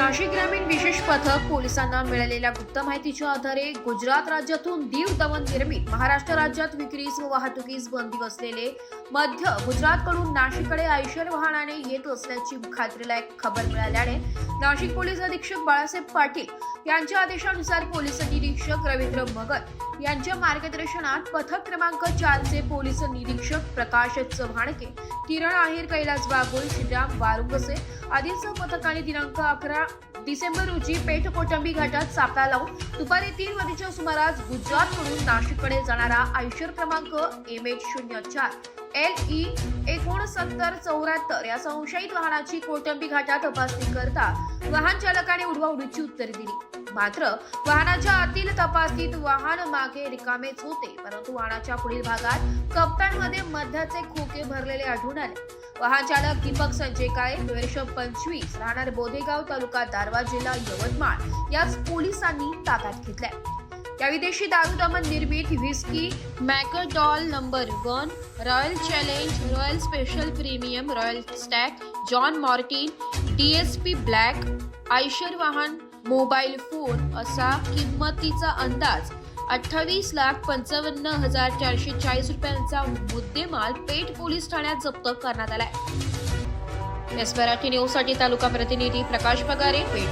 नाशिक ग्रामीण विशेष पथक पोलिसांना मिळालेल्या गुप्त माहितीच्या आधारे गुजरात राज्यातून दीव दमन निर्मित महाराष्ट्र राज्यात विक्रीस व वाहतुकीस बंदी असलेले मध्य गुजरातकडून नाशिककडे आयशर वाहनाने येत असल्याची खात्रीलायक खबर मिळाल्याने नाशिक पोलीस अधीक्षक बाळासाहेब पाटील यांच्या आदेशानुसार पोलीस निरीक्षक रवींद्र मगर यांच्या मार्गदर्शनात पथक क्रमांक 4 चे पोलीस निरीक्षक प्रकाश चव्हाणके, किरण आहेर, कैलास बागुल, श्रीराम वारुंगसे आदींसह पथकाने दिनांक 11 डिसेंबर रोजी पेठ कोटंबी घाटात सापळा लावून दुपारी 3 वाजेच्या सुमारास गुजरातकडून नाशिककडे जाणारा आयशर क्रमांक MH04 LE 6974 या संशयित वाहनाची कोटंबी घाटात तपासणी करता वाहन चालकाने उडवाउडीची उत्तरे दिली। मात्र वाहनाच्या आतील तपासणीत वाहन मागे रिकामेच होते, परंतु वाहनाच्या पुढील भागात कप्प्यांमध्ये मद्याचे खोके भरलेले आढळून आले। वाहन चालक दीपक संजय काळे, वर्ष 25, राहणार बोधेगाव, तालुका दारवा, जिल्हा यवतमाळ याच पोलिसांनी ताब्यात घेतलाय। या विदेशी दारू दमन निर्मित whisky McDowell's number 1, Royal Challenge, Royal Special Premium, Royal Stag, John Martin, DSP Black, Eicher वाहन, मोबाईल फोन असा किंमतीचा अंदाज 28,55,440 रुपयांचा मुद्देमाल पेठ पोलीस ठाण्यात जप्त करण्यात आलाय। एस मराठी न्यूज साठी तालुका प्रतिनिधी प्रकाश पगारे, पेठ।